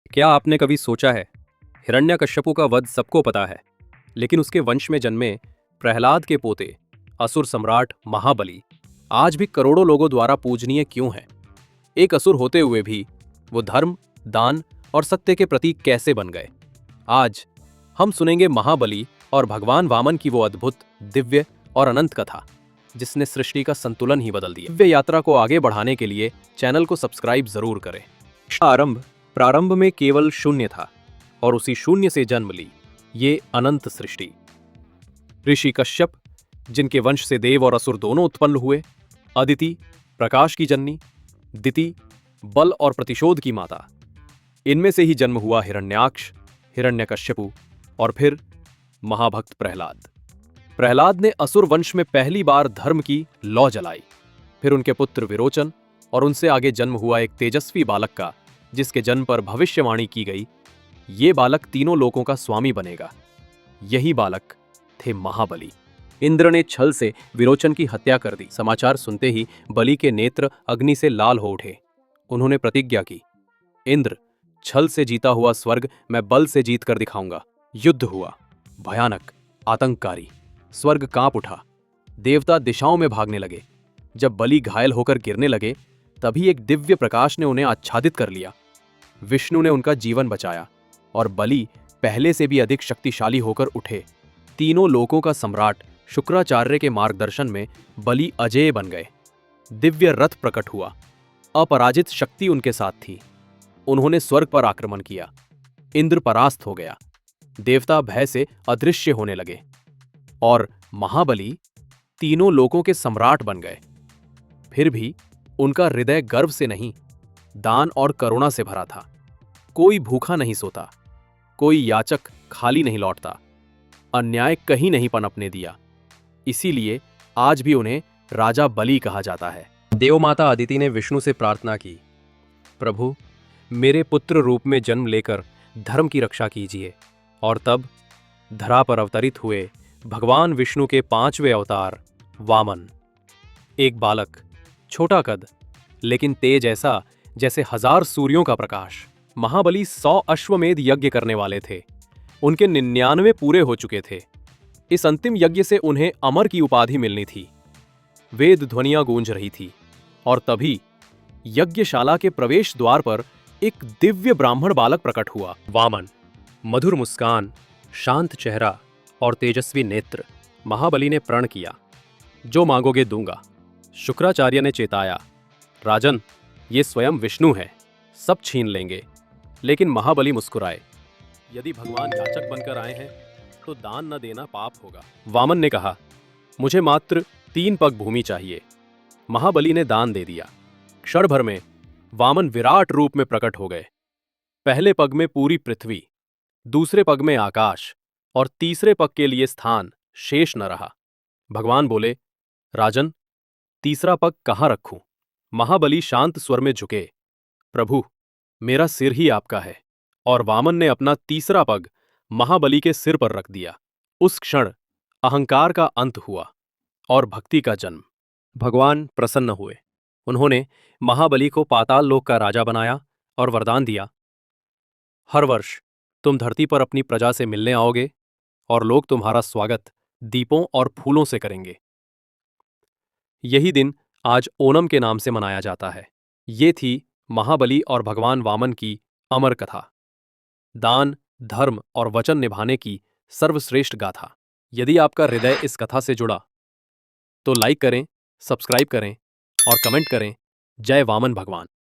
क्या आपने कभी सोचा है, हिरण्यकश्यपु का वध सबको पता है, लेकिन उसके वंश में जन्मे प्रहलाद के पोते असुर सम्राट महाबली आज भी करोड़ों लोगों द्वारा पूजनीय क्यों है? एक असुर होते हुए भी वो धर्म, दान और सत्य के प्रतीक कैसे बन गए? आज हम सुनेंगे महाबली और भगवान वामन की वो अद्भुत, दिव्य और अनंत कथा, जिसने सृष्टि का संतुलन ही बदल दिया। दिव्य यात्रा को आगे बढ़ाने के लिए चैनल को सब्सक्राइब जरूर करें। प्रारंभ में केवल शून्य था और उसी शून्य से जन्म ली ये अनंत सृष्टि। ऋषि कश्यप, जिनके वंश से देव और असुर दोनों उत्पन्न हुए, अदिति, प्रकाश की जननी, दिति, बल और प्रतिशोध की माता, इनमें से ही जन्म हुआ हिरण्याक्ष, हिरण्यकश्यपु और फिर महाभक्त प्रहलाद। प्रहलाद ने असुर वंश में पहली बार धर्म की लौ जलाई, फिर उनके पुत्र विरोचन और उनसे आगे जन्म हुआ एक तेजस्वी बालक का, जिसके जन्म पर भविष्यवाणी की गई, ये बालक तीनों लोकों का स्वामी बनेगा। यही बालक थे महाबली। इंद्र ने छल से विरोचन की हत्या कर दी। समाचार सुनते ही बलि के नेत्र अग्नि से लाल हो उठे। उन्होंने प्रतिज्ञा की, इंद्र, छल से जीता हुआ स्वर्ग मैं बल से जीत कर दिखाऊंगा। युद्ध हुआ, भयानक, आतंककारी। स्वर्ग कांप उठा, देवता दिशाओं में भागने लगे। जब बलि घायल होकर गिरने लगे, तभी एक दिव्य प्रकाश ने उन्हें आच्छादित कर लिया। विष्णु ने उनका जीवन बचाया और बलि पहले से भी अधिक शक्तिशाली होकर उठे। तीनों लोकों का सम्राट शुक्राचार्य के मार्गदर्शन में बलि अजेय बन गए। दिव्य रथ प्रकट हुआ, अपराजित शक्ति उनके साथ थी। उन्होंने स्वर्ग पर आक्रमण किया। इंद्र परास्त हो गया, देवता भय से अदृश्य होने लगे और महाबली तीनों लोकों के सम्राट बन गए। फिर भी उनका हृदय गर्व से नहीं, दान और करुणा से भरा था। कोई भूखा नहीं सोता, कोई याचक खाली नहीं लौटता, अन्याय कहीं नहीं पनपने दिया। इसीलिए आज भी उन्हें राजा बलि कहा जाता है। देवमाता अदिति ने विष्णु से प्रार्थना की, प्रभु, मेरे पुत्र रूप में जन्म लेकर धर्म की रक्षा कीजिए। और तब धरा पर अवतरित हुए भगवान विष्णु के 5वें अवतार वामन। एक बालक, छोटा कद, लेकिन तेज ऐसा जैसे 1000 सूर्यों का प्रकाश। महाबली 100 अश्वमेध यज्ञ करने वाले थे। उनके 99 पूरे हो चुके थे। इस अंतिम यज्ञ से उन्हें अमर की उपाधि मिलनी थी। वेद ध्वनियां गूंज रही थी और तभी यज्ञशाला के प्रवेश द्वार पर एक दिव्य ब्राह्मण बालक प्रकट हुआ। वामन, मधुर मुस्कान, शांत चेहरा और तेजस्वी नेत्र। महाबली ने प्रण किया, जो मांगोगे दूंगा। शुक्राचार्य ने चेताया, राजन, ये स्वयं विष्णु है, सब छीन लेंगे। लेकिन महाबली मुस्कुराए, यदि भगवान याचक बनकर आए हैं तो दान न देना पाप होगा। वामन ने कहा, मुझे मात्र 3 पग भूमि चाहिए। महाबली ने दान दे दिया। क्षण भर में वामन विराट रूप में प्रकट हो गए। पहले पग में पूरी पृथ्वी, दूसरे पग में आकाश और तीसरे पग के लिए स्थान शेष न रहा। भगवान बोले, राजन, तीसरा पग कहाँ रखूं? महाबली शांत स्वर में झुके, प्रभु, मेरा सिर ही आपका है। और वामन ने अपना तीसरा पग महाबली के सिर पर रख दिया। उस क्षण अहंकार का अंत हुआ और भक्ति का जन्म। भगवान प्रसन्न हुए। उन्होंने महाबली को पाताल लोक का राजा बनाया और वरदान दिया, हर वर्ष तुम धरती पर अपनी प्रजा से मिलने आओगे और लोग तुम्हारा स्वागत दीपों और फूलों से करेंगे। यही दिन आज ओणम के नाम से मनाया जाता है। ये थी महाबली और भगवान वामन की अमर कथा, दान, धर्म और वचन निभाने की सर्वश्रेष्ठ गाथा। यदि आपका हृदय इस कथा से जुड़ा तो लाइक करें, सब्सक्राइब करें और कमेंट करें। जय वामन भगवान।